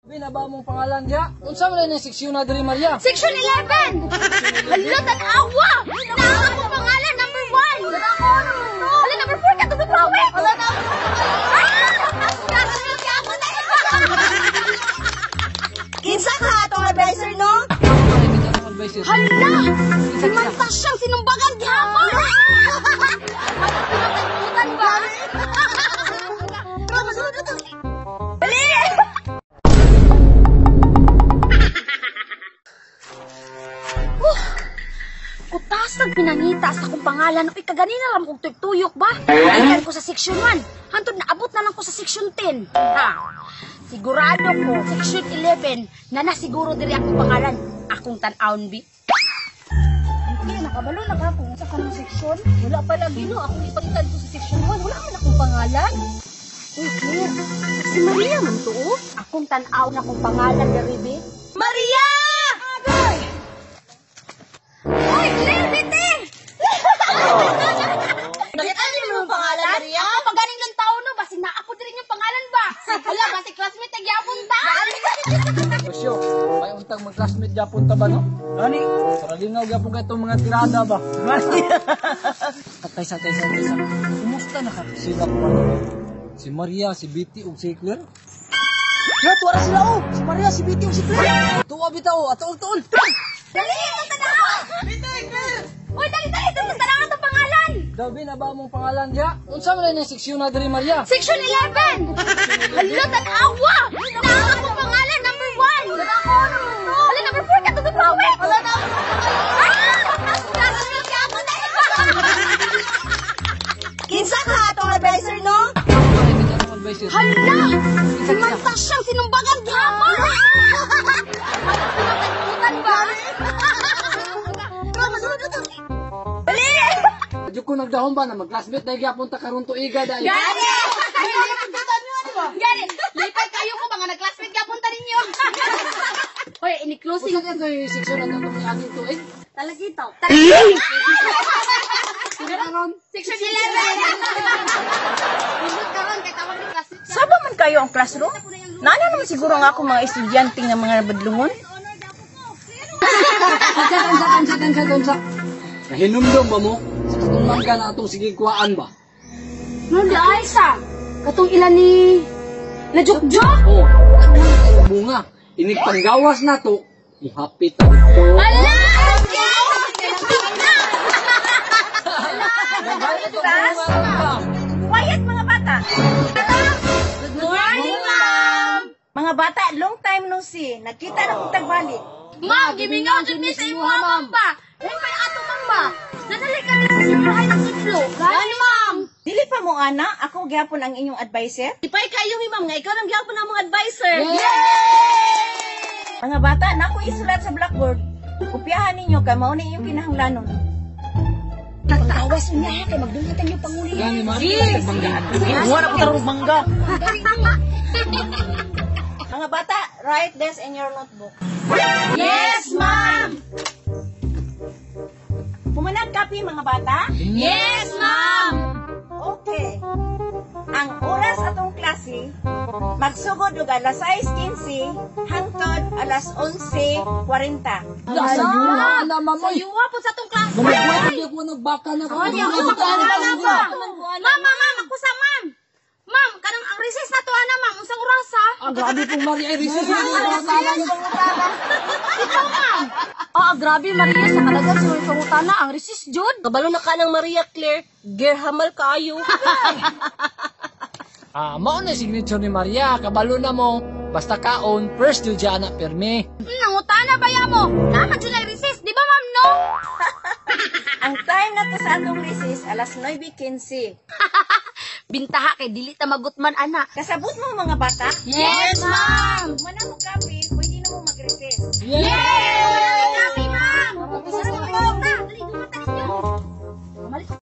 Binaba mong pangalan diya. Unsa man ni seksyon na diri Maria? Section 11! Hala, tanawa! Naaka mo pangalan, number 1! Hala, number 4 ka, tutupawi! Hala, Kinsa ka atong advisor, no? hala! Simanta siyang sinumbagan gihapon! Pinagkutan ba? Dali! Kutasag pinangita sa akong pangalan. Uy, kaganina lang kong tuyok ba? Nailan ko sa section 1. Hantod naabot na lang ko sa section 10. Ha? Sigurado ko, section 11, na nasiguro diri akong pangalan. Akong tan-aon, bi. Hindi, nakabalo na ka kung sa kanong section. Wala pa lagi, no? Akong ipalitan ko sa section 1. Wala man akong pangalan. Uy, Claire, si Maria man to, oh. Akong tan-aon akong pangalan, diri, bi. Maria! Agoy! Uy, Claire, biti! Nakita niyo yung pangalan, Maria? Oo, pag galing ng tao, no? Basi na ako din yung pangalan ba? Wala, basi classmate ang yapon ta. Osyo, may untang mag-classmate gyapon ta ba no? Gani, para lingaw gyapon kay itong mga tirada ba? Sa. Kumusta na ka? Sila pa. Si Maria, si Betty ug si Claire. Lahat wala sila oh. Si Maria, si Betty ug si Claire. Tuwa bitaw, atuol-tuol. Dali, ito tanawa! Uy, dali, ito tanawa itong pangalan! Dabi na ba mong pangalan diya? Unsa man ni seksyon na diri Maria? Section 11! Hala, tanawa! Naaka mo pangalan, number 1! Hala, number 4 ka, tutupawi! Hala, Kinsa ka atong advisor, no? hala! Simanta siyang sinumbagan gihapon! Pinagkutan ba? Dali! Adyo ko nagdahon ba na mag-classmate na gyapon ta karon tuiga dai. Gani! Gani! Lipat kayo ko, mga nag-classmate ka, punta ninyo! Hoy, ini-closing. Usa ka yung seksyon na itong ating tuig? Talagitaw. Karon, Section 11! Ibot karon kay tawag ni classmate. Saba man kayo ang classroom? Nana naman siguro nga ako mga estudyante nga mga badlungon. Sa. Nahinumdum ba mo? Sa katungman ka na itong sigigwaan ba? No, di ay sa. Katong ilan ni... Najok-jok? Oo. Ano ang bunga? Inigpanggawas na to. Ihapit ang ito. Ala! Quiet mga bata. Good morning, ma'am! Mga bata, long time no see. Nagkita na kong tagbalik. Ma'am, gimingaw dyan mi sa imo ma'am pa. Ay, may ato ma'am ba? Nanalik ka rin sa simbahay ng tutlo. Gani, ma'am! Dili pa mo ana, ako gyapon ang inyong advisor. Ipay kayo mi ma'am, nga ikaw nang gyapon ang mga advisor. Mga bata, nako isulat sa blackboard. Kopyahan ninyo kay mao ni inyong kinahanglanon. Nagtawas niya kay magdulatan yung panguli. Gani, ma'am. Buwan ako tarong mangga. Mga bata, write this in your notebook. Yes, ma'am! Pumanag copy mga bata. Yes, ma'am! Okay. Ang oras atong klase, magsugod og alas 6:15 hangtod alas 11:40. Sa yun na, ma'am. Sa yuwa po sa tong klase. Mamagway, hindi ako nagbaka na. Ma'am, ako sa ma'am. Ma'am, kanang ang recess na to ana, ma'am. Unsang oras ha? Ang grabe pong Maria Iris. Ikaw, ma'am. Ah, grabe, Maria. Sa kalagan si Maria Pangutana, ang recess, Jod. Kabalo na ka ng Maria Claire, gerhamal kaayo. Mao na signature ni Maria. Kabalo na mo. Basta kaon, first yun dyan na perme. Nangutana ba ya mo? Naman dyan ay recess, di ba, ma'am, no? Ang time na to sa atong recess, alas 9:15. Bintaha kay dili ta magutman, ana. Kasabot mo mga bata? Yes, ma'am! Kung man mo copy, pwede na mo mag-recess. Yes!